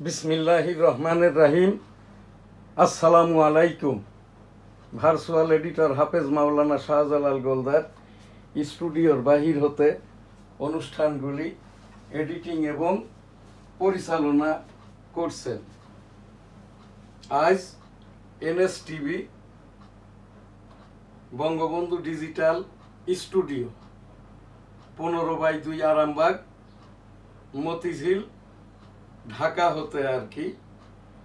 বিসমিল্লাহির রহমানির রহিম। আসসালামু আলাইকুম। ভার্চুয়াল এডিটর হাফেজ মাওলানা শাহজালাল গোলদার স্টুডিওর বাহির হতে অনুষ্ঠানগুলি এডিটিং এবং পরিচালনা করছেন। আজ NSTV Bangabandhu digital studio 15/2 Arambagh Motijheel Dhaka হতে আর কি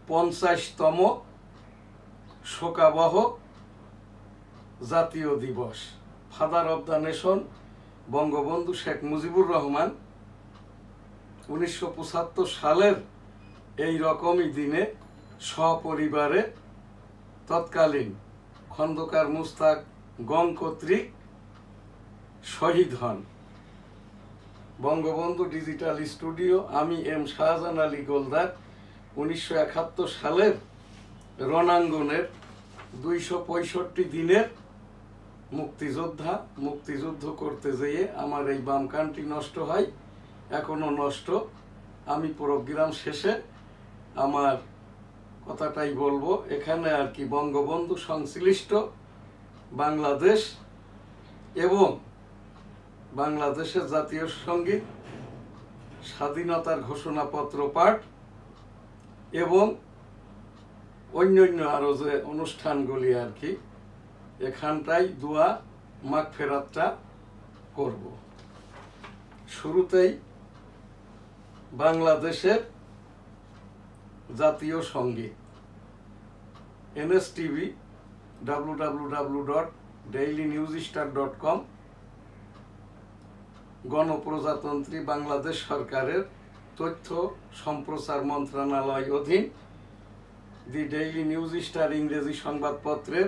50তম শোকাবহ জাতীয় দিবস, father of the nation Bangabandhu Sheikh Mujibur Rahman 1975 সালের এই রকমই দিনে সপরিবারে তৎকালীন খন্দকার মুস্তাক গং কর্তৃক শহীদ হন। বঙ্গবন্ধু ডিজিটাল স্টুডিও, আমি এম শাহজাহান আলী গোলদার 1971 সালের রণাঙ্গনের 265 দিনের মুক্তিযোদ্ধা। মুক্তিযুদ্ধ করতে যেয়ে আমার এই বাম কানটি নষ্ট হয়, এখনো নষ্ট। আমি প্রোগ্রাম শেষে আমার কথাটাই বলবো। এখানে আর কি বঙ্গবন্ধু সংশ্লিষ্ট বাংলাদেশ এবং বাংলাদেশের জাতীয় সঙ্গীত, স্বাধীনতার ঘোষণাপত্র পাঠ এবং অন্যান্য আরো যে অনুষ্ঠানগুলি আর কি, এখানটাই দোয়া মাগফিরাতটা করব। শুরুতেই বাংলাদেশের জাতীয় সঙ্গীত। NSTV www.dailynewsstar.com গণপ্রজাতন্ত্রী বাংলাদেশ সরকারের তথ্য সম্প্রচার মন্ত্রণালয় অধীন দি ডেইলি নিউজ স্টার ইংরেজি সংবাদপত্রের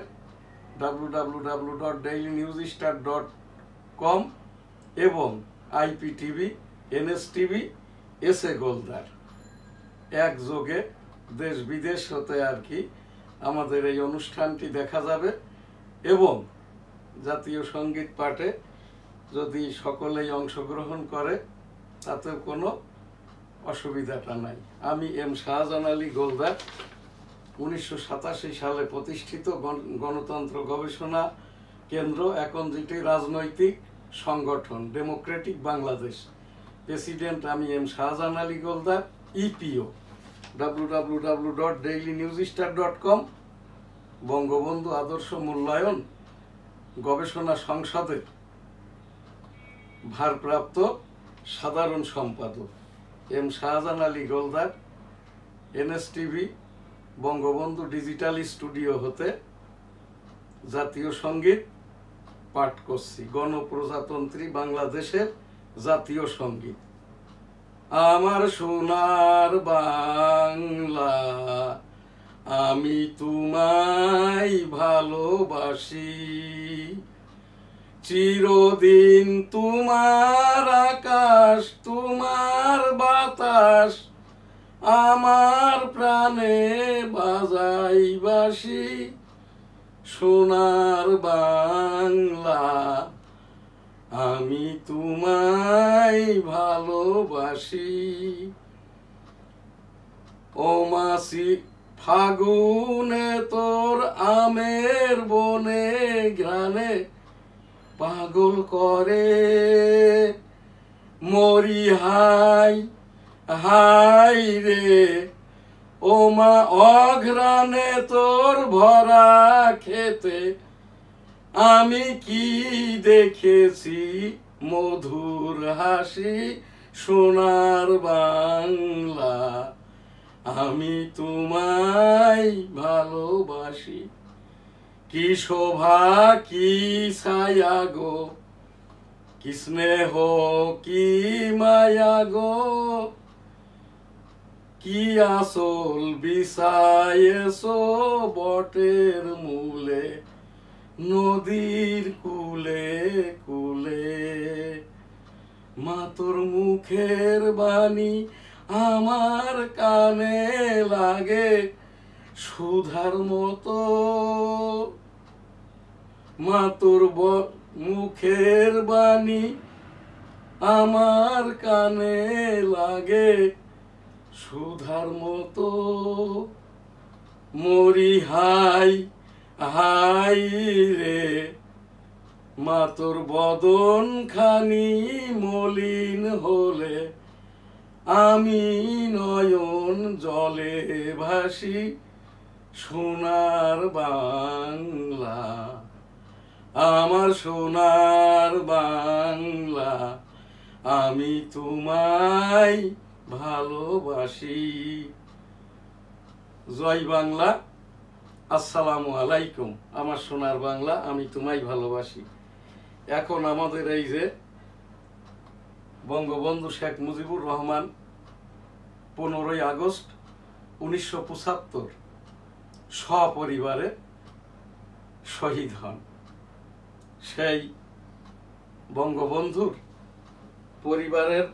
www.dailynewsstar.com এবং IPTV, NSTV, SA গোলদার একযোগে দেশ বিদেশ হতে আর কি আমাদের এই অনুষ্ঠানটি দেখা যাবে। এবং জাতীয় সঙ্গীত পাঠে যদি সকলেই অংশগ্রহণ করে তাতেও কোনো অসুবিধাটা নাই। আমি এম শাহজাহান আলী গোলদার 1987 সালে প্রতিষ্ঠিত গণতন্ত্র গবেষণা কেন্দ্র, এখন যেটি রাজনৈতিক সংগঠন ডেমোক্রেটিক বাংলাদেশ, প্রেসিডেন্ট আমি M Shahjahan Ali Goldar. EPO www.dailynewsstar.com Bangabandhu আদর্শ মূল্যায়ন গবেষণা সংসদের ভারপ্রাপ্ত সাধারণ সম্পাদক M Shahjahan Ali Goldar. NSTV Bangabandhu digital studio হতে জাতীয় সঙ্গীত পাঠ করছি, গণপ্রজাতন্ত্রী বাংলাদেশের জাতীয় সঙ্গীত। আমার সোনার বাংলা, আমি তোমায় ভালোবাসি, চিরদিন তোমার আকাশ, তোমার বাতাস, আমার প্রাণে বাজাই বাঁশি। সোনার বাংলা, আমি তোমায় ভালোবাসি। ও মাসি ফাগুনে তোর আমের বনে ঘ্রাণে পাগল করে, মরি হাই হাই রে। ও মা অঘ্রাণে তোর ভরা খেতে আমি কি দেখেছি মধুর হাসি। সোনার বাংলা, আমি তোমায় ভালোবাসি। কি শোভা কি ছায়া গো, কি স্নেহ কি মায়া গো, কি আসল বিছায়েছো বটের মূলে, নদীর কুলে কুলে। মা তোর মুখের বাণী আমার কানে লাগে সুধার মতো, মা তোর মুখের বাণী আমার কানে লাগে সুধার মতো মরি হাই হাই রে, মা তোর বদন খানি মলিন হলে আমি নয়ন জলে ভাসি সোনার বাংলা, আমার সোনার বাংলা, আমি তোমায় ভালোবাসি। জয় বাংলা। আসসালামু আলাইকুম। আমার সোনার বাংলা, আমি তোমায় ভালোবাসি। এখন আমাদের এই যে বঙ্গবন্ধু শেখ মুজিবুর রহমান 15ই আগস্ট 1975 সপরিবারে শহীদ হন। সেই বঙ্গবন্ধুর পরিবারের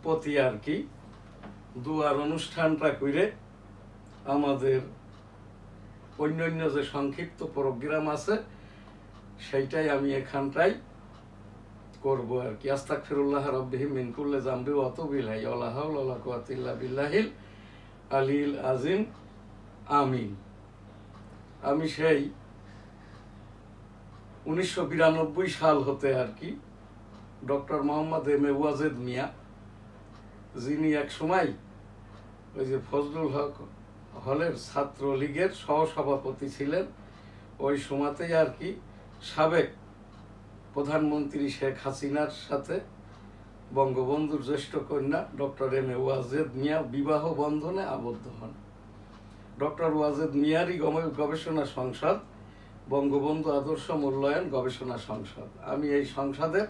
প্রতি আর কি দুয়ার অনুষ্ঠানটা করে আমাদের অন্যান্য যে সংক্ষিপ্ত প্রোগ্রাম আছে সেইটাই আমি এখানটাই করব আর কি। আস্তাগফিরুল্লাহ রাব্বি মিন কুল্লি যামবি ওয়া আতুবু ইলাইহি ওয়া লা হাওলা ওয়া লা কুওয়াতা ইল্লা বিল্লাহিল আলিয়্যিল আযীম। আমিন। আমি সেই 1992 সাল হতে আর কি doctor Mohammad M A Wazed Miah, যিনি এক সময় ওই যে ফজলুল হক হলের ছাত্রলীগের সহসভাপতি ছিলেন, ওই সময়তেই আর কি সাবেক প্রধানমন্ত্রী শেখ হাসিনার সাথে বঙ্গবন্ধুর জ্যেষ্ঠ কন্যা doctor M A Wazed Miah বিবাহ বন্ধনে আবদ্ধ হন। ডক্টর ওয়াজেদ মিয়ারই গবেষণা সংসদ বঙ্গবন্ধু আদর্শ মূল্যায়ন গবেষণা সংসদ। আমি এই সংসদের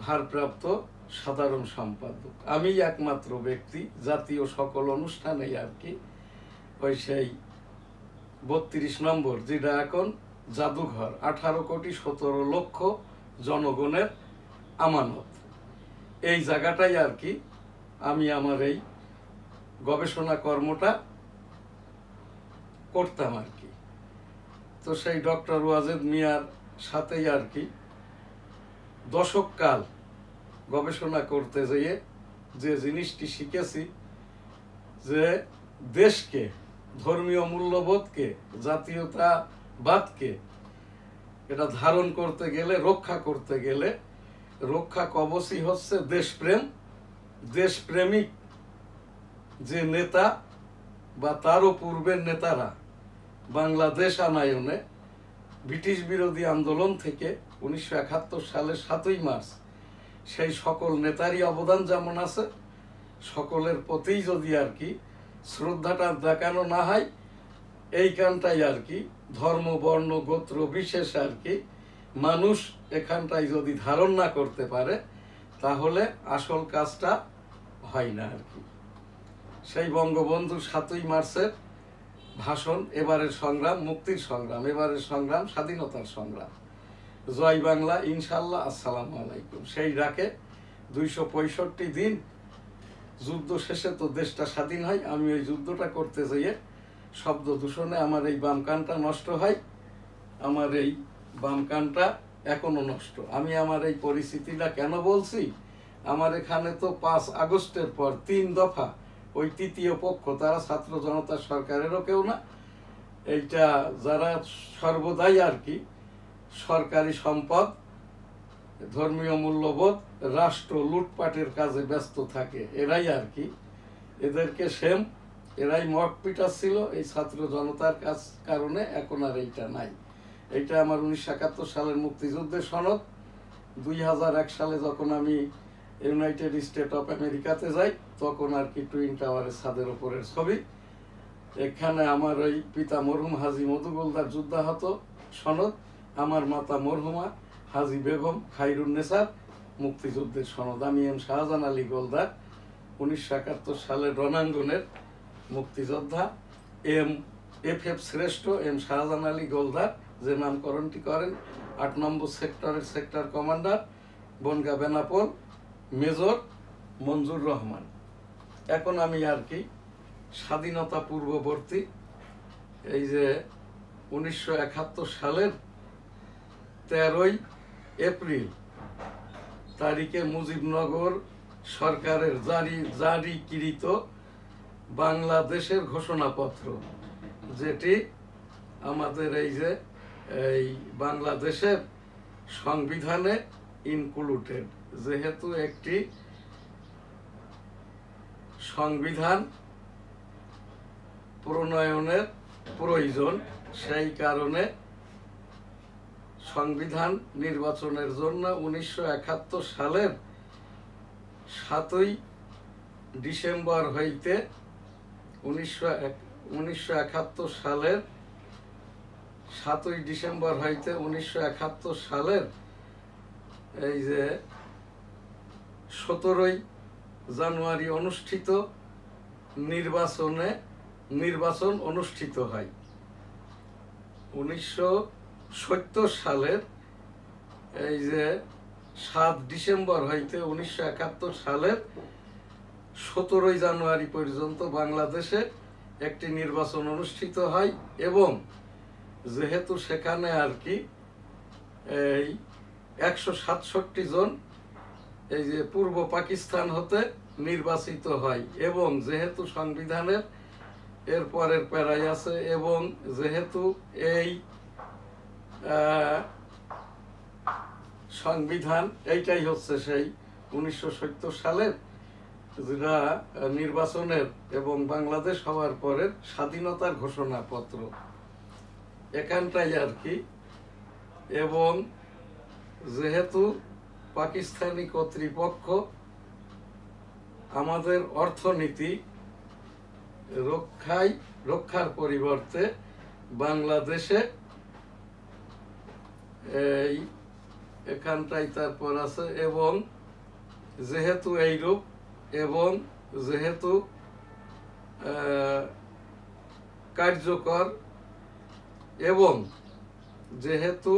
ভারপ্রাপ্ত সাধারণ সম্পাদক। আমি একমাত্র ব্যক্তি জাতীয় সকল অনুষ্ঠানেই আর কি ওই সেই 32 নম্বর, যেটা এখন জাদুঘর, 18,17,00,000 জনগণের আমানত, এই জায়গাটাই আর কি আমি আমার এই গবেষণা কর্মটা করতাম আর কি। তো সেই ডক্টর ওয়াজেদ মিয়ার সাথেই আর কি দশককাল গবেষণা করতে যেয়ে যে জিনিসটি শিখেছি, যে দেশকে, ধর্মীয় মূল্যবোধকে, জাতীয়তাবাদকে এটা ধারণ করতে গেলে, রক্ষা করতে গেলে রক্ষা কবচই হচ্ছে দেশপ্রেম। দেশপ্রেমিক যে নেতা বা তারও পূর্বের নেতারা বাংলাদেশ আনায়নে ব্রিটিশ বিরোধী আন্দোলন থেকে 1971 সালের 7ই মার্চ সেই সকল নেতারই অবদান যেমন আছে, সকলের প্রতিই যদি আর কি শ্রদ্ধাটা দেখানো না হয়, এই কানটাই আর কি ধর্ম বর্ণ গোত্র বিশেষ আর কি মানুষ এখানটাই যদি ধারণ না করতে পারে তাহলে আসল কাজটা হয় না আর কি। সেই বঙ্গবন্ধু 7ই মার্চের ভাষণ, এবারের সংগ্রাম মুক্তির সংগ্রাম, এবারের সংগ্রাম স্বাধীনতার সংগ্রাম। জয় বাংলা, ইনশাল্লাহ। আসসালামু আলাইকুম। সেই ডাকে 265 দিন যুদ্ধ শেষে তো দেশটা স্বাধীন হয়। আমি ওই যুদ্ধটা করতে যেয়ে শব্দ দূষণে আমার এই বাম কানটা নষ্ট হয়। আমার এই বাম কানটা এখনো নষ্ট। আমি আমার এই পরিস্থিতিটা কেন বলছি, আমার এখানে তো 5 আগস্টের পর 3 দফা ওই তৃতীয় পক্ষ, তারা ছাত্র জনতা সরকারেরও কেউ না। এইটা যারা সর্বদাই আর কি সরকারি সম্পদ, ধর্মীয় মূল্যবোধ, রাষ্ট্র লুটপাটের কাজে ব্যস্ত থাকে, এরাই আর কি, এদেরকে সেম এরাই মক পিটাচ্ছিল এই ছাত্র জনতার কারণে। এখন আর এইটা নাই। এইটা আমার 1971 সালের মুক্তিযুদ্ধের সনদ। 2001 সালে যখন আমি ইউনাইটেড স্টেট অফ আমেরিকাতে যাই তখন আর কি টুইন টাওয়ারের ছাদের উপরের ছবি। এখানে আমার ওই পিতা মরহুম হাজী মধু গোলদার যুদ্ধাহত সনদ, আমার মাতা মরহুমা হাজী বেগম খাইরুন্নেসার মুক্তিযুদ্ধের সনদ। আমি এম শাহজাহান আলী গোলদার 1971 সালের রণাঙ্গনের মুক্তিযোদ্ধা। এফ শ্রেষ্ঠ এম শাহজাহান আলী গোলদার, যে নামকরণটি করেন 8 নম্বর সেক্টরের sector commander Bongaon Benapole major Manzur Rahman. এখন আমি আর কি স্বাধীনতা পূর্ববর্তী এই যে 1971 সালের 13ই এপ্রিল তারিখে মুজিবনগর সরকারের জারিকৃত বাংলাদেশের ঘোষণাপত্র, যেটি আমাদের এই বাংলাদেশের সংবিধানে ইনক্লুডেড। যেহেতু একটি সংবিধান প্রণয়নের প্রয়োজন, সেই কারণে সংবিধান নির্বাচনের জন্য 1971 সালের 7ই ডিসেম্বর হইতে 1971 সালের 7ই ডিসেম্বর হইতে 1971 সালের 17ই জানুয়ারি অনুষ্ঠিত নির্বাচন অনুষ্ঠিত হয়। 1970 সালের 7 ডিসেম্বর হইতে 1971 সালের 17ই জানুয়ারি পর্যন্ত বাংলাদেশে একটি নির্বাচন অনুষ্ঠিত হয়, এবং যেহেতু সেখানে এই 167 জন পূর্ব পাকিস্তান হতে নির্বাচিত হয়, এবং যেহেতু সংবিধানের এর পরের প্যারায় আছে, এবং যেহেতু এই সংবিধান এইটাই হচ্ছে সেই 1970 সালের যেটা নির্বাচনের এবং বাংলাদেশ হওয়ার পরের স্বাধীনতার ঘোষণাপত্র, এখানটাই এবং যেহেতু পাকিস্তানি কর্তৃপক্ষ আমাদের অর্থনীতি রক্ষার পরিবর্তে বাংলাদেশে এখানটাই তারপর আছে, এবং যেহেতু এইরূপ, এবং যেহেতু কার্যকর, এবং যেহেতু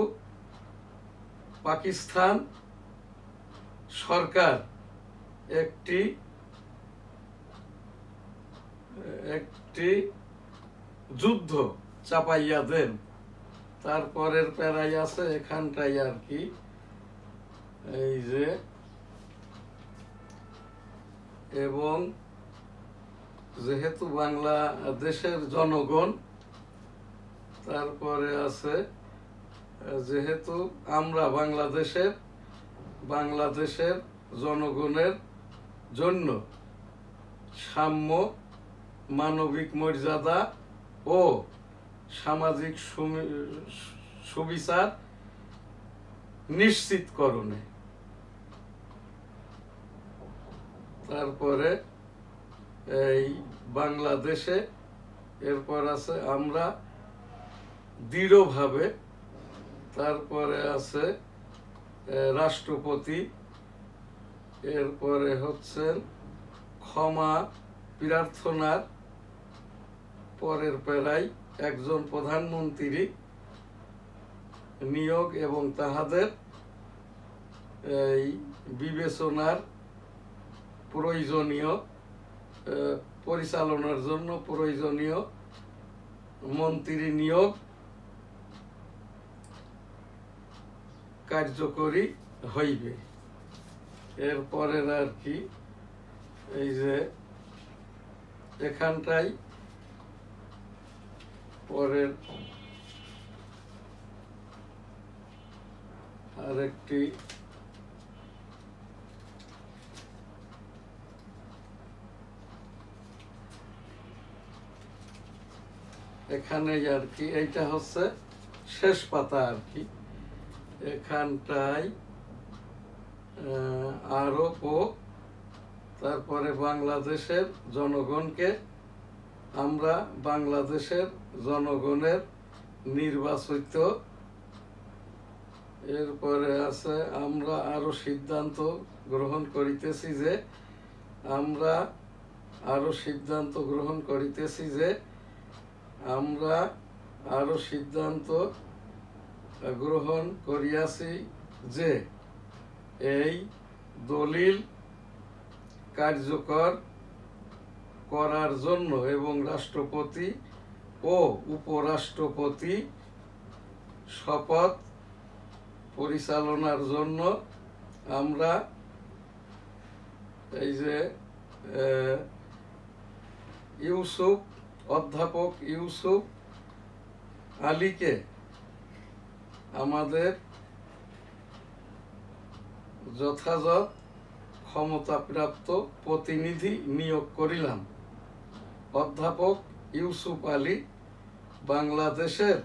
পাকিস্তান সরকার একটি যুদ্ধ চাপাইয়া দেন, তারপরের প্যারাই আছে এখানটাই এবং যেহেতু বাংলাদেশের জনগণ, তারপরে আছে যেহেতু আমরা বাংলাদেশের জনগণের জন্য সাম্য, মানবিক মর্যাদা ও সামাজিক সুবিচার নিশ্চিতকরণে, তারপরে এই বাংলাদেশে এরপর আছে আমরা দৃঢ়ভাবে, তারপরে আছে রাষ্ট্রপতি, এরপরে হচ্ছেন ক্ষমা প্রার্থনার পরের প্যারায় একজন প্রধানমন্ত্রী নিয়োগ এবং তাহাদের এই বিবেচনার প্রয়োজনীয় পরিচালনার জন্য প্রয়োজনীয় মন্ত্রী নিয়োগ কার্যকরী হইবে। এরপরের এখানটাই পরের আরেকটি এখানে এইটা হচ্ছে শেষ পাতা এখানটায় আরোপ ও তারপরে বাংলাদেশের জনগণকে, আমরা বাংলাদেশের জনগণের নির্বাচিত, এরপরে আছে আমরা আরো সিদ্ধান্ত গ্রহণ করিতেছি যে আমরা আরো সিদ্ধান্ত গ্রহণ করিয়াছি যে এই দলিল কার্যকর করার জন্য এবং রাষ্ট্রপতি ও উপরাষ্ট্রপতি শপথ পরিচালনার জন্য আমরা ইউসুফ অধ্যাপক ইউসুফ আলীকে আমাদের যথাযথ ক্ষমতাপ্রাপ্ত প্রতিনিধি নিয়োগ করিলাম। অধ্যাপক ইউসুফ আলী বাংলাদেশের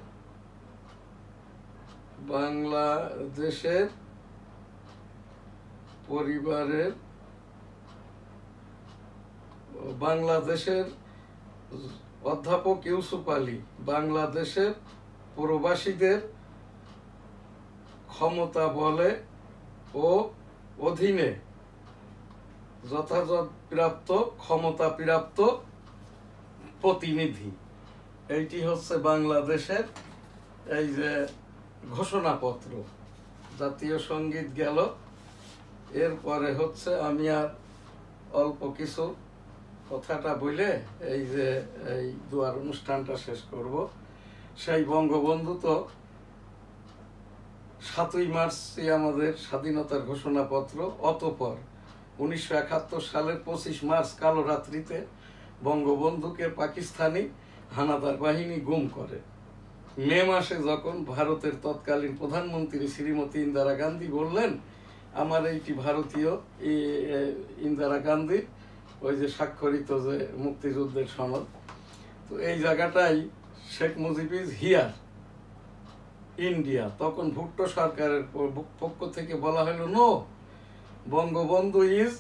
অধ্যাপক ইউসুফ আলী বাংলাদেশের প্রবাসীদের ক্ষমতা বলে ও অধীনে যথাযথ ক্ষমতাপ্রাপ্ত প্রতিনিধি। এইটি হচ্ছে বাংলাদেশের এই যে ঘোষণাপত্র। জাতীয় সঙ্গীত গেল, এরপরে হচ্ছে আমি আর অল্প কিছু কথাটা বলে এই দুয়ার অনুষ্ঠানটা শেষ করব। সেই বঙ্গবন্ধু তো 7ই মার্চই আমাদের স্বাধীনতার ঘোষণাপত্র, অতঃপর 1971 সালের 25 মার্চ কালো রাত্রিতে বঙ্গবন্ধুকে পাকিস্তানি হানাদার বাহিনী গুম করে। মে মাসে যখন ভারতের তৎকালীন প্রধানমন্ত্রী শ্রীমতী ইন্দিরা গান্ধী বললেন আমার এইটি ভারতীয় ইন্দিরা গান্ধীর ওই যে স্বাক্ষরিত যে মুক্তিযুদ্ধের সনদ, তো এই জায়গাটাই Sheikh Mujib is here India, তখন ভুট্টো সরকারের পক্ষ থেকে বলা হলো no, Bangabandhu is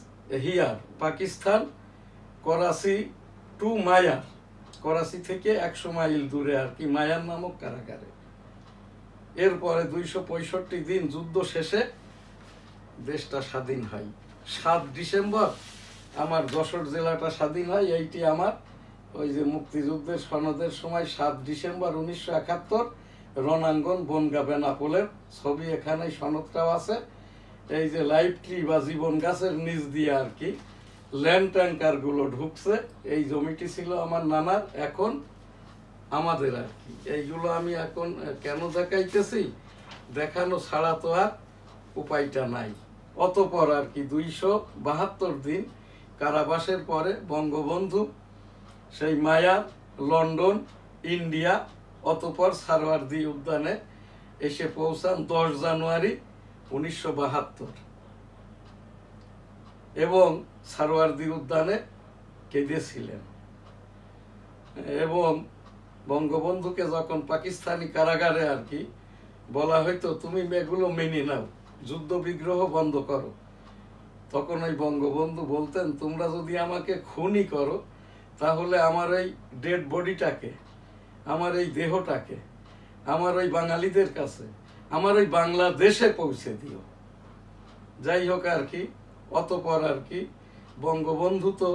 here Pakistan, Karachi to মায়ার, করাচি থেকে 100 মাইল দূরে আর কি মায়ার নামক কারাগারে। এরপরে 265 দিন যুদ্ধ শেষে দেশটা স্বাধীন হয়। 7 ডিসেম্বর আমার যশোর জেলাটা স্বাধীন হয়। এইটি আমার ওই যে মুক্তিযুদ্ধের সনদের সময় 7 ডিসেম্বর 1971 রণাঙ্গন বনগা বেনাপোলের ছবি, এখানে সনদটাও আছে। এই যে লাইভ ট্রি বা জীবন গাছের নিচ দিয়ে আর কি ল্যান্ড ট্যাঙ্কার গুলো ঢুকছে। এই জমিটি ছিল আমার নানার, এখন আমাদের আর কি। এইগুলো আমি এখন কেন দেখাইতেছি, দেখানো ছাড়া তো আর উপায়টা নাই। অতঃপর আর কি 272 দিন কারাবাসের পরে বঙ্গবন্ধু সেই মায়ার, লন্ডন, ইন্ডিয়া, অতঃপর সারওয়ার্দী উদ্যানে এসে পৌঁছান 10 জানুয়ারি 1972 এবং সারওয়ার্দী উদ্যানে কেঁদেছিলেন। এবং বঙ্গবন্ধুকে যখন পাকিস্তানি কারাগারে আর কি বলা হইতো তুমি এগুলো মেনে নাও, যুদ্ধ বিগ্রহ বন্ধ করো, তখন ওই বঙ্গবন্ধু বলতেন তোমরা যদি আমাকে খুনই করো তাহলে আমার এই ডেড বডিটাকে, আমার এই দেহটাকে আমার ওই বাঙালিদের কাছে, আমার ওই বাংলাদেশে পৌঁছে দিও। যাই হোক আর কি, অতঃপর আর কি বঙ্গবন্ধু তো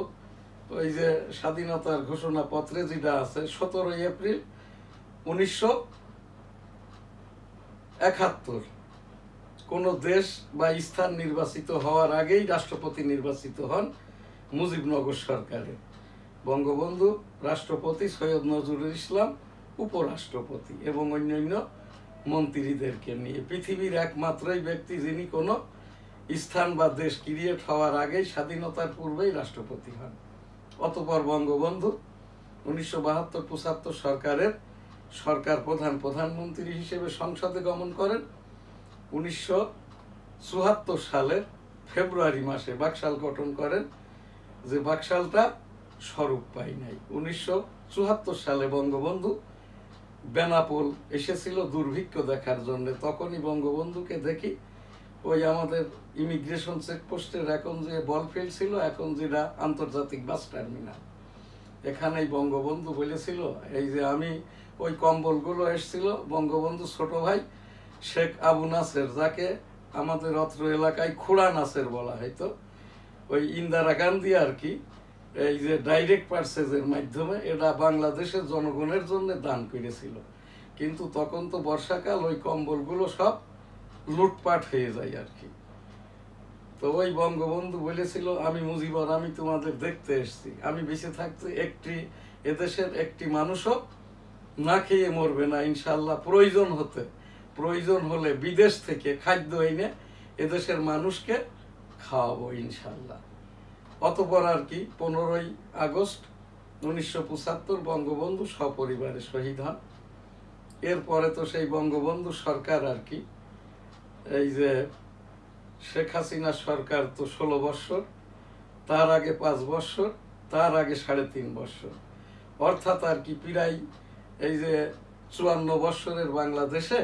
ওই যে স্বাধীনতার ঘোষণাপত্রে যেটা আছে 17 এপ্রিল 1971 কোন দেশ বা স্থান নির্বাচিত হওয়ার আগেই রাষ্ট্রপতি নির্বাচিত হন মুজিবনগর সরকারে। বঙ্গবন্ধু রাষ্ট্রপতি, সৈয়দ নজরুল ইসলাম উপরাষ্ট্রপতি এবং অন্যান্য মন্ত্রীদেরকে নিয়ে পৃথিবীর একমাত্রই ব্যক্তি যিনি কোনো স্থান বা দেশ ক্রিয়েট হওয়ার আগেই স্বাধীনতার পূর্বেই রাষ্ট্রপতি হন। অতঃপর বঙ্গবন্ধু 1972-75 সরকারের সরকার প্রধানমন্ত্রী হিসেবে সংসদে গমন করেন। 1974 সালের ফেব্রুয়ারি মাসে বাকশাল গঠন করেন, যে বাকশালটা স্বরূপ পাই নাই। 1974 সালে বঙ্গবন্ধু বেনাপোল এসেছিল দুর্ভিক্ষ দেখার জন্য। তখনই বঙ্গবন্ধুকে দেখি ওই আমাদের ইমিগ্রেশন চেকপোস্টের এখন যে বলফিল্ড ছিল, এখন যেটা আন্তর্জাতিক বাস টার্মিনাল, এখানেই বঙ্গবন্ধু বলেছিল এই যে আমি ওই কম্বলগুলো এসছিল বঙ্গবন্ধু ছোট ভাই শেখ আবু নাসের, যাকে আমাদের অত্র এলাকায় খুড়া নাসের বলা হয়তো, ওই ইন্দিরা গান্ধী আর কি এই যে ডাইরেক্ট পারচেজের মাধ্যমে এটা বাংলাদেশের জনগণের জন্য দান করেছিল। কিন্তু তখন তো বর্ষাকাল, ওই কম্বলগুলো সব লুটপাট হয়ে যায় আর কি। তো ওই বঙ্গবন্ধু বলেছিল আমি মুজিবর, আমি তোমাদের দেখতে এসছি, আমি বেঁচে থাকতে এদেশের একটি মানুষও না খেয়ে মরবে না ইনশাল্লাহ। প্রয়োজন হলে বিদেশ থেকে খাদ্য এনে এদেশের মানুষকে খাওয়াবো ইনশাল্লাহ। অতঃপর আর কি 15ই আগস্ট 1975 বঙ্গবন্ধু সপরিবারে শহীদ হন। এরপরে তো সেই বঙ্গবন্ধু সরকার আর কি, এই যে শেখ হাসিনা সরকার তো 16 বৎসর, তার আগে 5 বৎসর, তার আগে 3.5 বৎসর, অর্থাৎ আর কি প্রায় এই যে 54 বৎসরের বাংলাদেশে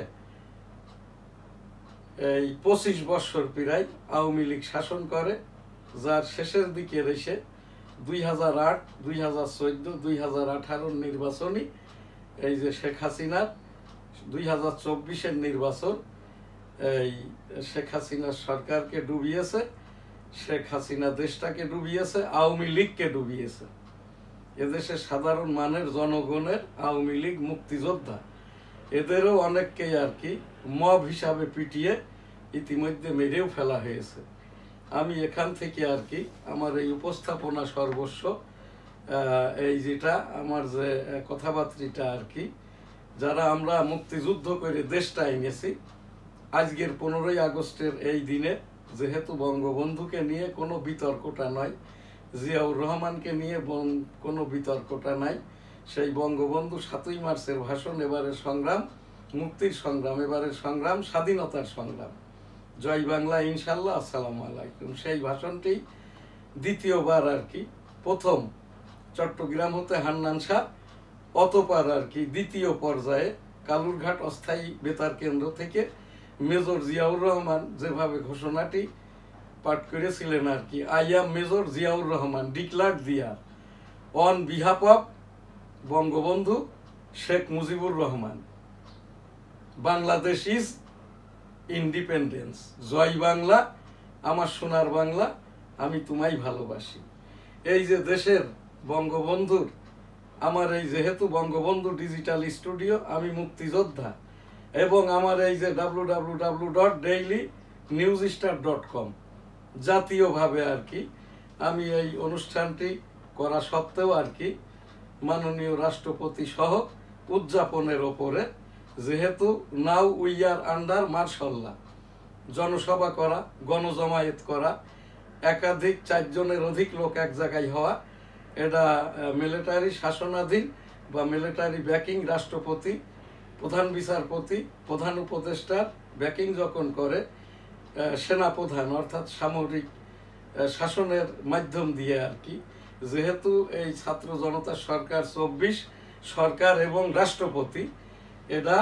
এই 25 বৎসর প্রায় আওয়ামী লীগ শাসন করে, যার শেষের দিকে এসে 2008, 2014, 2018 নির্বাচনী এই যে শেখ হাসিনার 2024-এর নির্বাচন এই শেখ হাসিনার সরকারকে ডুবিয়েছে, শেখ হাসিনা দেশটাকে ডুবিয়েছে, আওয়ামী লীগকে ডুবিয়েছে। এদেশের সাধারণ মানের জনগণের আওয়ামী লীগ মুক্তিযোদ্ধা, এদেরও অনেককেই আর কি মব হিসাবে পিটিয়ে ইতিমধ্যে মেরেও ফেলা হয়েছে। আমি এখান থেকে আর কি আমার এই উপস্থাপনা সর্বস্ব, এই যেটা আমার যে কথাবার্তাটা আর কি, যারা আমরা মুক্তিযুদ্ধ করে দেশটা এনেছি, আজকের 15ই আগস্টের এই দিনে যেহেতু বঙ্গবন্ধুকে নিয়ে কোনো বিতর্কটা নয়, জিয়াউর রহমানকে নিয়ে কোনো বিতর্কটা নাই, সেই বঙ্গবন্ধু 7ই মার্চের ভাষণ, এবারের সংগ্রাম মুক্তির সংগ্রাম, এবারের সংগ্রাম স্বাধীনতার সংগ্রাম, জয় বাংলা ইনশাল্লাহ, আসসালামু আলাইকুম, সেই ভাষণটি দ্বিতীয়বার আর কি, প্রথম চট্টগ্রাম হতে হান্নান শাহ, অতঃপর আর কি দ্বিতীয় পর্যায়ে কালুরঘাট অস্থায়ী বেতার কেন্দ্র থেকে মেজর জিয়াউর রহমান যেভাবে ঘোষণাটি পাঠ করেছিলেন আর কি, I am major Ziaur Rahman declare দিয়া on behalf of Bangabandhu Sheikh Mujibur Rahman, Bangladesh is independence, জয় বাংলা, আমার সোনার বাংলা, আমি তোমায় ভালোবাসি। এই যে দেশের বঙ্গবন্ধুর, আমার এই যেহেতু বঙ্গবন্ধু ডিজিটাল স্টুডিও, আমি মুক্তিযোদ্ধা, এবং আমার এই যে www.dailynewsstar.com জাতীয়ভাবে আর কি আমি এই অনুষ্ঠানটি করা সত্ত্বেও আর কি মাননীয় রাষ্ট্রপতি সহ উদযাপনের ওপরে, যেহেতু now we are under martial law, জনসভা করা, গণজমায়েত করা, একাধিক 4 জনের অধিক লোক এক জায়গায় হওয়া, এটা মিলিটারি শাসনাধীন বা মিলিটারি ব্যাকিং, রাষ্ট্রপতি, প্রধান বিচারপতি, প্রধান উপদেষ্টার ব্যাকিং যখন করে সেনাপ্রধান অর্থাৎ সামরিক শাসনের মাধ্যম দিয়ে আর কি, যেহেতু এই ছাত্র জনতা সরকার 24 সরকার এবং রাষ্ট্রপতি, এটা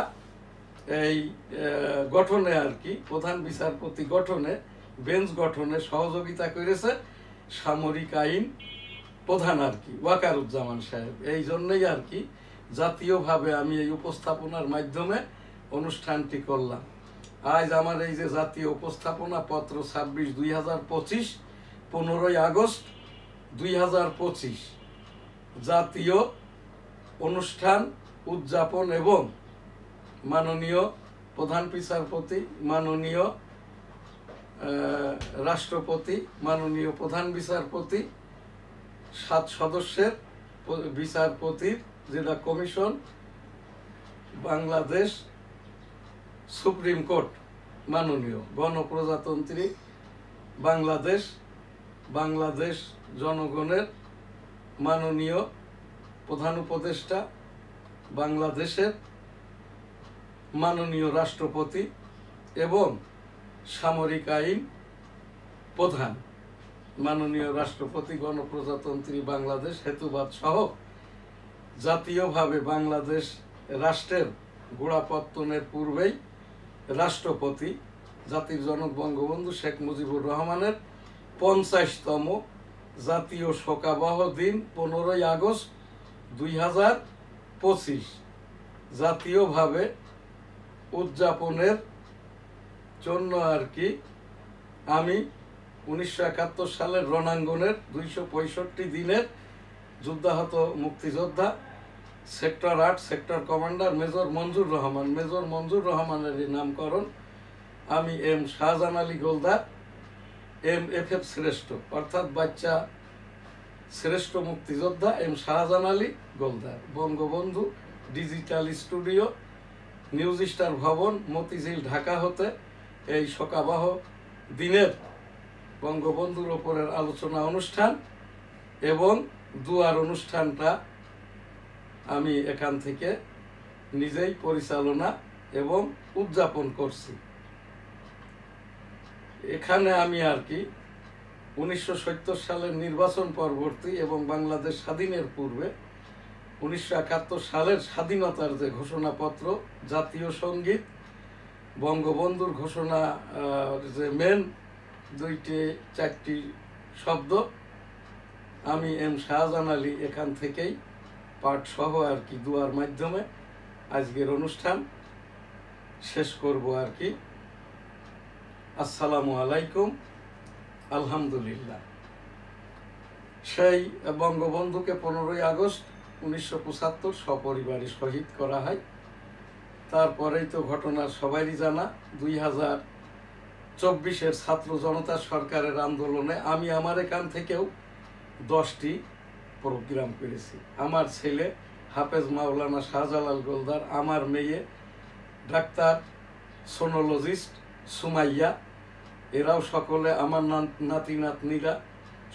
এই গঠনে আর কি, প্রধান বিচারপতি গঠনে, বেঞ্চ গঠনে সহযোগিতা করেছে সামরিক আইন প্রধান আর কি ওয়াকারুজ্জামান সাহেব। এই জন্যই আর কি জাতীয়ভাবে আমি এই উপস্থাপনার মাধ্যমে অনুষ্ঠানটি করলাম। আজ আমার এই যে জাতীয় উপস্থাপনা পত্র 26/2025, 15ই আগস্ট 2025 জাতীয় অনুষ্ঠান উদযাপন এবং মাননীয় প্রধান বিচারপতি, মাননীয় রাষ্ট্রপতি, মাননীয় প্রধান বিচারপতি, 7 সদস্যের বিচারপতির যেটা কমিশন, বাংলাদেশ সুপ্রিম কোর্ট, মাননীয় গণপ্রজাতন্ত্রী বাংলাদেশ, বাংলাদেশ জনগণের মাননীয় প্রধান উপদেষ্টা, বাংলাদেশের মাননীয় রাষ্ট্রপতি এবং সামরিক আইন প্রধান মাননীয় রাষ্ট্রপতি গণপ্রজাতন্ত্রী বাংলাদেশ হেতুবাদ সহ জাতীয়ভাবে বাংলাদেশ রাষ্ট্রের গোড়াপত্তনের পূর্বেই রাষ্ট্রপতি জাতির জনক বঙ্গবন্ধু শেখ মুজিবুর রহমানের 50তম জাতীয় শোকাবহ দিন 15ই আগস্ট 2025 জাতীয়ভাবে উদযাপনের জন্য আর কি আমি 1971 সালের রণাঙ্গনের 265 দিনের যুদ্ধাহত মুক্তিযোদ্ধা sector 8 sector commander major Manzur Rahman, major Manzur রহমানের নামকরণ আমি এম শাহজাহান আলী গোলদার, MFF শ্রেষ্ঠ অর্থাৎ বাচ্চা শ্রেষ্ঠ মুক্তিযোদ্ধা M Shahjahan Ali Goldar, Bangabandhu digital studio, news star ভবন, মতিঝিল, ঢাকা হতে এই শোকাবহ দিনের বঙ্গবন্ধুর ওপরের আলোচনা অনুষ্ঠান এবং দুয়ার অনুষ্ঠানটা আমি এখান থেকে নিজেই পরিচালনা এবং উদযাপন করছি। এখানে আমি আর কি 1970 সালের নির্বাচন পরবর্তী এবং বাংলাদেশ স্বাধীনের পূর্বে 1971 সালের স্বাধীনতার যে ঘোষণাপত্র, জাতীয় সঙ্গীত, বঙ্গবন্ধুর ঘোষণা, যে মেন 2-4টি শব্দ, আমি এম শাহজাহান আলী এখান থেকেই পাঠ সহ আর কি দুয়ার মাধ্যমে আজকের অনুষ্ঠান শেষ করব আর কি। আসসালামু আলাইকুম। আলহামদুলিল্লাহ। সেই বঙ্গবন্ধুকে 15ই আগস্ট 1975 সপরিবারে শহীদ করা হয়। তারপরেই তো ঘটনার সবারই জানা, 2024-এর ছাত্র জনতা সরকারের আন্দোলনে আমি আমার এখান থেকেও 10টি প্রোগ্রাম করেছি। আমার ছেলে হাফেজ মাওলানা শাহজালাল গোলদার, আমার মেয়ে ডাক্তার সোনোলজিস্ট সুমাইয়া, এরাও সকলে আমার নাতি নাতনিরা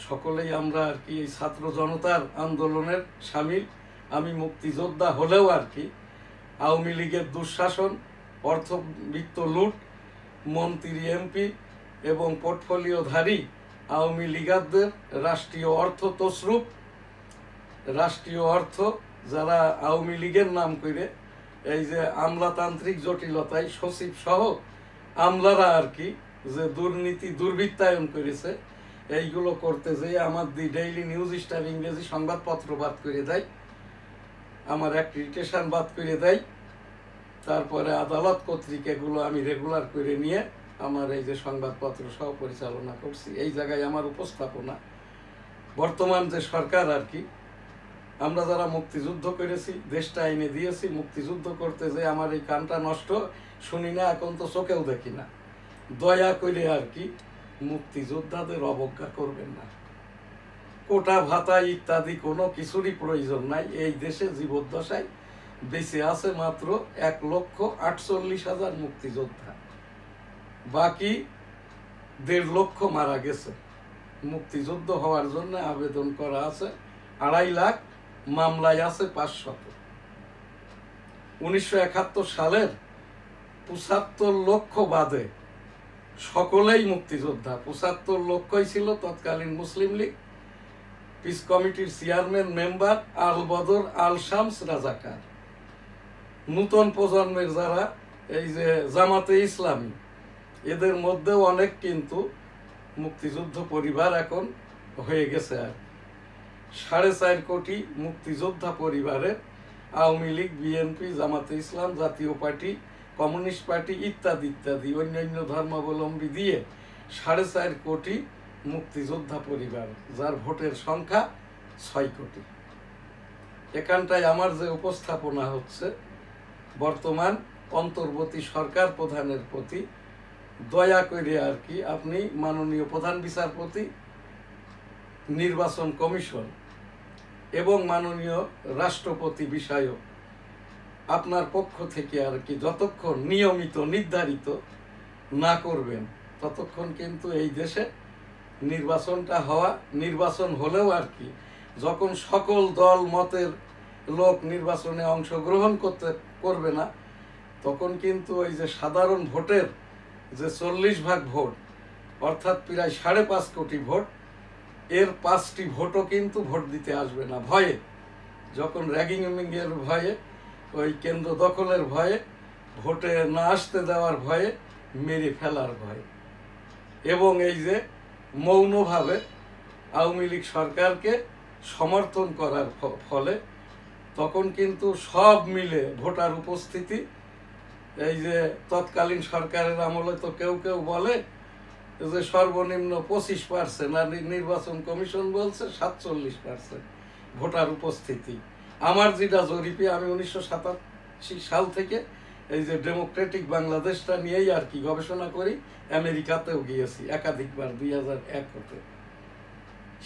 সকলেই আমরা আর কি এই ছাত্র জনতার আন্দোলনের সামিল। আমি মুক্তিযোদ্ধা হলেও আর কি আওয়ামী লীগের দুঃশাসন, অর্থবিত্ত লুট, মন্ত্রী এমপি এবং পোর্টফোলিওধারী আওয়ামী লীগারদের রাষ্ট্রীয় অর্থ তছরূপ, রাষ্ট্রীয় অর্থ যারা আওয়ামী লীগের নাম করে এই যে আমলাতান্ত্রিক জটিলতায় সচিব সহ আমলারা আর কি যে দুর্নীতি দুর্বৃত্তায়ন করেছে, এইগুলো করতে যেয়ে আমার দি ডেইলি নিউজ স্টার ইংরেজি সংবাদপত্র বাদ করে দেয়, আমার অ্যাক্রিডিটেশন বাদ করে দেয়। তারপরে আদালত কর্তৃক এগুলো আমি রেগুলার করে নিয়ে আমার এই যে সংবাদপত্র সহ পরিচালনা করছি। এই জায়গায় আমার উপস্থাপনা বর্তমান যে সরকার আর কি, আমরা যারা মুক্তিযুদ্ধ করেছি, দেশটা এনে দিয়েছি, মুক্তিযুদ্ধ করতে যে আমার এই কানটা নষ্ট, শুনি না, এখন তো চোখেও দেখি না। দয়া করে আর কি মুক্তিযোদ্ধাদের অবজ্ঞা করবেন না। কোটা ভাতা ইত্যাদি কোনো কিছুরই প্রয়োজন নাই। এই দেশে জীবদ্দশায় বেঁচে আছে মাত্র 1,48,000 মুক্তিযোদ্ধা, বাকি 1.5 লক্ষ মারা গেছে। মুক্তিযুদ্ধ হওয়ার জন্য আবেদন করা আছে 2.5 লাখ, মামলায় আছে 500। 1971 সালের 75 লক্ষ বাদে সকলেই মুক্তিযোদ্ধা। 75 লক্ষই ছিল তৎকালীন মুসলিম লীগ, পিস কমিটির চেয়ারম্যান মেম্বার আল বদর আল শামস রাজাকার। নূতন প্রজন্মের যারা এই যে জামাতে ইসলামী, এদের মধ্যেও অনেক কিন্তু মুক্তিযুদ্ধ পরিবার এখন হয়ে গেছে। আর 4.5 কোটি মুক্তিযোদ্ধা পরিবারের আওয়ামী লীগ, বিএনপি, জামাতে ইসলাম, জাতীয় পার্টি, কমিউনিস্ট পার্টি ইত্যাদি ইত্যাদি অন্যান্য ধর্মাবলম্বী দিয়ে 4.5 কোটি মুক্তিযোদ্ধা পরিবার, যার ভোটের সংখ্যা 6 কোটি। এখানটায় আমার যে উপস্থাপনা হচ্ছে, বর্তমান অন্তর্বর্তী সরকার প্রধানের প্রতি দয়া করে আর কি আপনি মাননীয় প্রধান বিচারপতি, নির্বাচন কমিশন এবং মাননীয় রাষ্ট্রপতি বিষয়ক আপনার পক্ষ থেকে আর কি যতক্ষণ নিয়মিত নির্ধারিত না করবেন, ততক্ষণ কিন্তু এই দেশে নির্বাচনটা হওয়া, নির্বাচন হলেও আর কি যখন সকল দল মতের লোক নির্বাচনে অংশগ্রহণ করবে না, তখন কিন্তু ওই যে সাধারণ ভোটের যে 40% ভোট, অর্থাৎ প্রায় 5.5 কোটি ভোট, এর 5টি ভোটও কিন্তু ভোট দিতে আসবে না ভয়ে, যখন র্যাগিং এর ভয়ে, ওই কেন্দ্র দখলের ভয়ে, ভোটে না আসতে দেওয়ার ভয়ে, মেরে ফেলার ভয়ে, এবং এই যে মৌনভাবে আওয়ামী লীগ সরকারকে সমর্থন করার ফলে তখন কিন্তু সব মিলে ভোটার উপস্থিতি, এই যে তৎকালীন সরকারের আমলে তো কেউ কেউ বলে যে সর্বনিম্ন 25%, আর নির্বাচন কমিশন বলছে 47% ভোটার উপস্থিতি। আমার যেটা জরিপে, আমি 1987 সাল থেকে এই যে ডেমোক্রেটিক বাংলাদেশটা নিয়েই আর কি গবেষণা করি, আমেরিকাতেও গিয়েছি একাধিকবার 2001 হতে।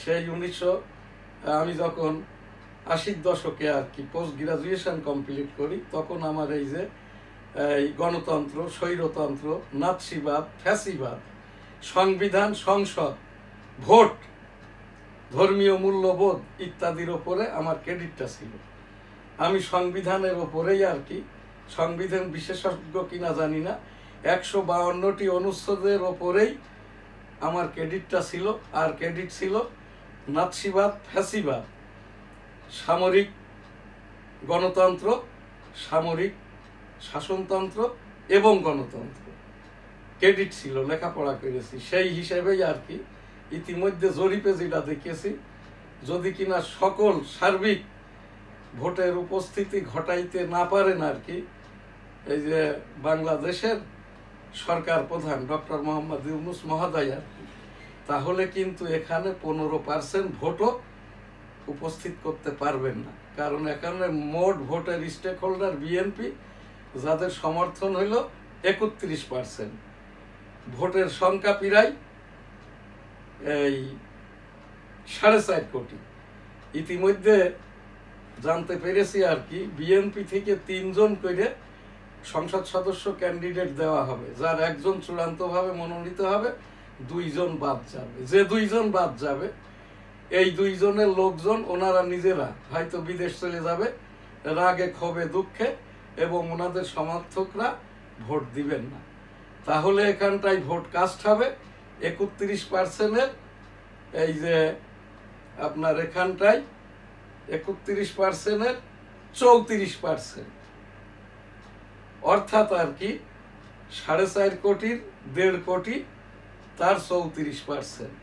সেই আমি যখন 80-র দশকে আর কি পোস্ট গ্রাজুয়েশন কমপ্লিট করি, তখন আমার এই যে এই গণতন্ত্র, স্বৈরতন্ত্র, নাৎসিবাদ, ফ্যাসিবাদ, সংবিধান, সংসদ, ভোট, ধর্মীয় মূল্যবোধ ইত্যাদির ওপরে আমার ক্রেডিটটা ছিল। আমি সংবিধানের ওপরেই আর কি, সংবিধান বিশেষজ্ঞ কিনা জানি না, 152টি অনুচ্ছেদের ওপরেই আমার ক্রেডিটটা ছিল। আর ক্রেডিট ছিল নাৎসিবাদ, ফ্যাসিবাদ, সামরিক গণতন্ত্র, সামরিক শাসনতন্ত্র এবং গণতন্ত্র। ক্রেডিট ছিল, লেখাপড়া করেছি সেই হিসেবেই আর কি। ইতিমধ্যে জরিপে যেটা দেখেছি, যদি কিনা সকল সার্বিক ভোটের উপস্থিতি ঘটাইতে না পারেন আর কি এই যে বাংলাদেশের সরকার প্রধান ডক্টর মোহাম্মদ ইউনূস মহোদয় আর কি, তাহলে কিন্তু এখানে 15% ভোটও উপস্থিত করতে পারবেন না। কারণ এখানে মোট ভোটের স্টেক হোল্ডার বিএনপি, যাদের সমর্থন হইল 31%। ভোটের সংখ্যা প্রায় এই 4.5 কোটি। ইতিমধ্যে জানতে পেরেছি আর কি, বিএনপি থেকে 3 জন করে সংসদ সদস্য ক্যান্ডিডেট দেওয়া হবে, যার একজন চূড়ান্তভাবে মনোনীত হবে, 2 জন বাদ যাবে। যে 2 জন বাদ যাবে, এই 2 জনের লোকজন ওনারা নিজেরা হয়তো বিদেশ চলে যাবে রাগে, ক্ষোভে, দুঃখে, এবং ওনাদের সমর্থকরা ভোট দিবেন না। তাহলে এখানটায় ভোট কাস্ট হবে 31%-এর, এই যে আপনার এখানটায় 31%-এর 34%, অর্থাৎ আর কি 4.5 কোটির 1.5 কোটি, তার 34%।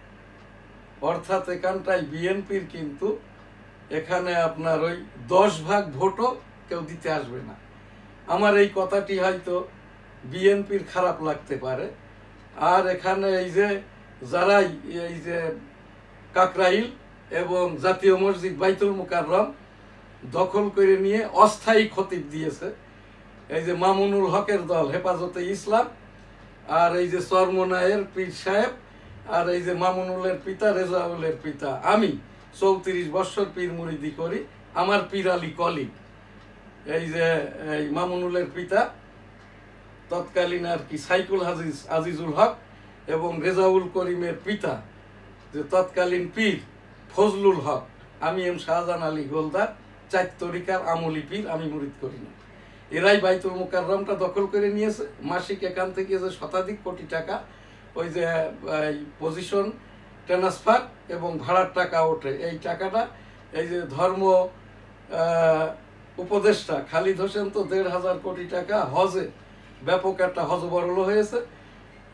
অর্থাৎ এখানটায় বিএনপির কিন্তু এখানে আপনার ওই 10 ভাগ ভোটও কেউ দিতে আসবে না। আমার এই কথাটি হয়তো বিএনপির খারাপ লাগতে পারে। আর এখানে এই যে যারাই এই যে কাকরাইল এবং জাতীয় মসজিদ বাইতুল মুকাররম দখল করে নিয়ে অস্থায়ী খতিব দিয়েছে, এই যে মামুনুল হকের দল হেফাজতে ইসলাম, আর এই যে চরমনায়ের পীর সাহেব, আর এই যে মামুনুলের পিতা রেজাউলের পিতা। আমি 34 বছর পীর মুরিদি করি। আমার পীর আলী কলিগ, এই যে এই মামুনুলের পিতা তৎকালীন আর কি সাইকুল আজিজুল হক, এবং রেজাউল করিমের পিতা যে তৎকালীন পীর ফজলুল হক। আমি এম শাহজাহান আলী গোলদার, 4 তরিকার আমলি পীর, আমি মুরিদ করি না। এরাই বাইতুল মুকাররমটা দখল করে নিয়েছে। মাসিক এখান থেকে যে শতাধিক কোটি টাকা ওই যে পজিশন ট্রান্সফার এবং ভাড়ার টাকা ওঠে, এই টাকাটা এই যে ধর্ম উপদেষ্টা খালিদ হোসেন তো 1,500 কোটি টাকা হজে, ব্যাপক একটা হজবরল হয়েছে।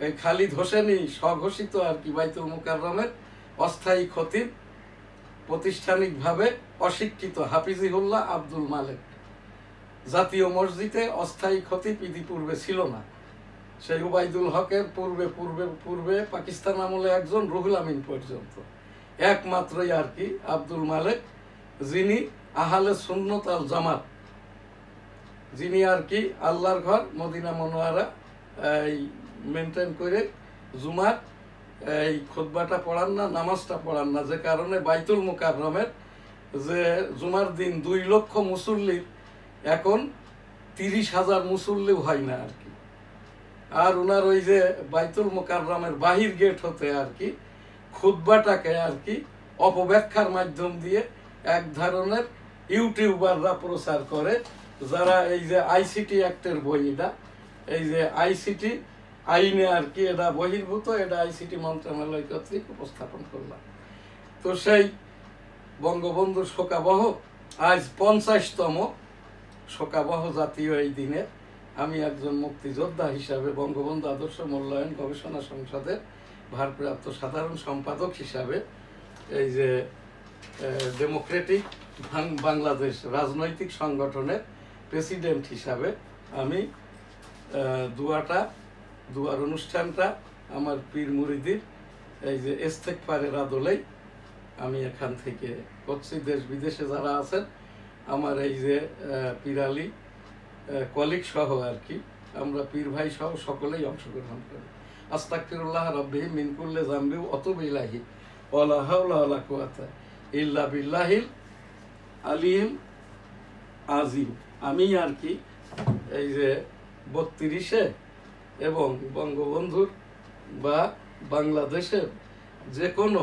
এই খালিদ হোসেনই স্বঘোষিত আর কি বাইতুল মুকাররমের অস্থায়ী খতিব, প্রাতিষ্ঠানিকভাবে অশিক্ষিত হাফিজিহুল্লাহ আব্দুল মালেক। জাতীয় মসজিদে অস্থায়ী খতিব ইতিপূর্বে ছিল না। সেই উবাইদুল হকের পূর্বে পূর্বে পূর্বে পাকিস্তান আমলে একজন, রুহুল আমিন পর্যন্ত, একমাত্রই আর কি আব্দুল মালেক, যিনি আহলে সুন্নত আল জামাত, যিনি আর কি আল্লাহর ঘর মদিনা মনোয়ারা এই মেনটেন করে জুমার এই খুতবাটা পড়ান না, নামাজটা পড়ান না, যে কারণে বাইতুল মুকাররমের যে জুমার দিন 2 লক্ষ মুসল্লির এখন 30,000 মুসল্লিও হয় না আর কি। আর ওনার ওই যে বাইতুল মুকাররমের বাহির গেট হতে আর কি খুতবাটাকে আর কি অপব্যাখ্যার মাধ্যম দিয়ে এক ধরনের ইউটিউবাররা প্রচার করে, যারা এই যে আইসিটি অ্যাক্টের বই, এটা এই যে আইসিটি আইনে আর কি এটা বহির্ভূত, এটা আইসিটি মন্ত্রণালয় কর্তৃক উপস্থাপন করলাম। তো সেই বঙ্গবন্ধুর শোকাবহ আজ 50তম শোকাবহ জাতীয় এই দিনে আমি একজন মুক্তিযোদ্ধা হিসাবে, বঙ্গবন্ধু আদর্শ মূল্যায়ন গবেষণা সংসদের ভারপ্রাপ্ত সাধারণ সম্পাদক হিসাবে, এই যে ডেমোক্রেটিক বাংলাদেশ রাজনৈতিক সংগঠনের প্রেসিডেন্ট হিসাবে আমি দুয়ার অনুষ্ঠানটা আমার পীর মুরিদির এই যে ইস্তেগফারের আদলেই আমি এখান থেকে করছি। দেশ বিদেশে যারা আছেন আমার এই যে পীর আলী কলিগ সহ আর কি, আমরা পীর ভাই সহ সকলেই অংশগ্রহণ করি। আস্তাগফিরুল্লাহ রাব্বি মিন কুল্লি যামবি ওয়া আতুবু ইলাইহি ওয়া লা হাওলা ওয়া লা কুওয়াতা ইল্লা বিল্লাহিল আলিয়্যিল আযীম। আমি আর কি এই যে 32-এ এবং বঙ্গবন্ধুর বা বাংলাদেশের যে কোনো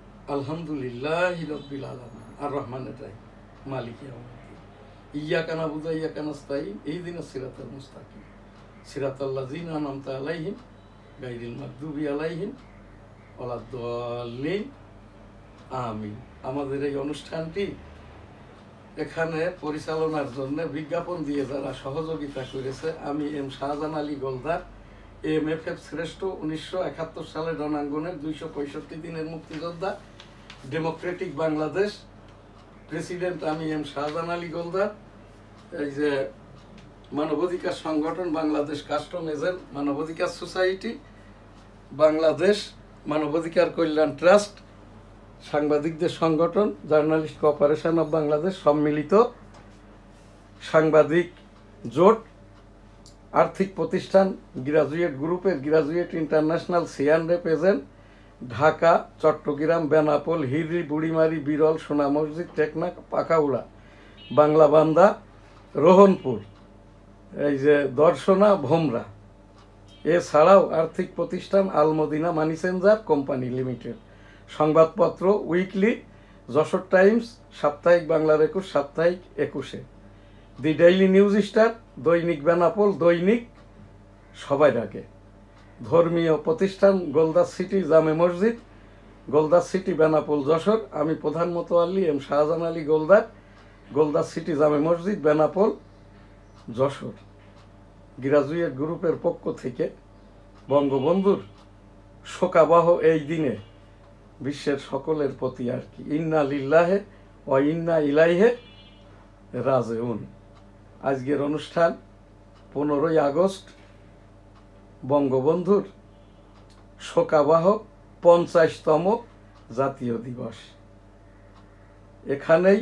আলহামদুলিল্লাহি রাব্বিল আলামিন আর রহমানির রহিম মালিকি ইয়াউমিদ্দিন ইয়্যাকা না'বুদু ওয়া ইয়্যাকা নাস্তাঈন ইহদিনাস সিরাতাল মুস্তাকিম সিরাতাল্লাযীনা আন'আমতা আলাইহিম গায়রিল মাগদুবি আলাইহিম ওয়ালাদ-দাল্লিন আমিন। আমাদের এই অনুষ্ঠানটি এখানে পরিচালনার জন্য বিজ্ঞাপন দিয়ে যারা সহযোগিতা করেছে, আমি এম শাহজাহান আলী গোলদার, MFF শ্রেষ্ঠ, 1971 সালের রণাঙ্গনের 265 দিনের মুক্তিযোদ্ধা, ডেমোক্রেটিক বাংলাদেশ প্রেসিডেন্ট আমি এম শাহজাহান আলী গোলদার। এই যে মানবাধিকার সংগঠন বাংলাদেশ কাস্টম এজেন্ট মানবাধিকার সোসাইটি, বাংলাদেশ মানবাধিকার কল্যাণ ট্রাস্ট, সাংবাদিকদের সংগঠন জার্নালিস্ট কোঅপারেশন অব বাংলাদেশ, সম্মিলিত সাংবাদিক জোট, আর্থিক প্রতিষ্ঠান গ্রাজুয়েট গ্রুপের graduate international C&F agent, Dhaka, Chattogram, Benapole, Hili, Burimari, Biral, Sona মসজিদ, টেকনাফ, পাকাউড়া, বাংলাবান্ধা, রোহনপুর, এই যে দর্শনা, ভোমরা, এছাড়াও আর্থিক প্রতিষ্ঠান Al Madina money changer company limited, সংবাদপত্র উইকলি, যশোর টাইমস, সাপ্তাহিক বাংলার 21, সাপ্তাহিক 21, দি ডেইলি নিউজ স্টার, দৈনিক বেনাপোল, দৈনিক সবাই ডাকে, ধর্মীয় প্রতিষ্ঠান গোলদাস সিটি জামে মসজিদ, গোলদাস সিটি বেনাপোল যশোর। আমি প্রধান মোতোয়াল্লি এম শাহজাহান আলী গোলদার, গোলদাস সিটি জামে মসজিদ, বেনাপোল যশোর। গ্রাজুয়েট গ্রুপের পক্ষ থেকে বঙ্গবন্ধুর শোকাবহ এই দিনে বিশ্বের সকলের প্রতি আর কি ইন্না লিল্লাহে ওয়া ইন্না ইলাইহে রাজিউন। আজকের অনুষ্ঠান 15ই আগস্ট, বঙ্গবন্ধুর শোকাবহ 50তম জাতীয় দিবস। এখানেই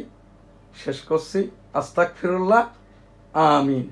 শেষ করছি। আস্তাগফিরুল্লাহ, আমিন।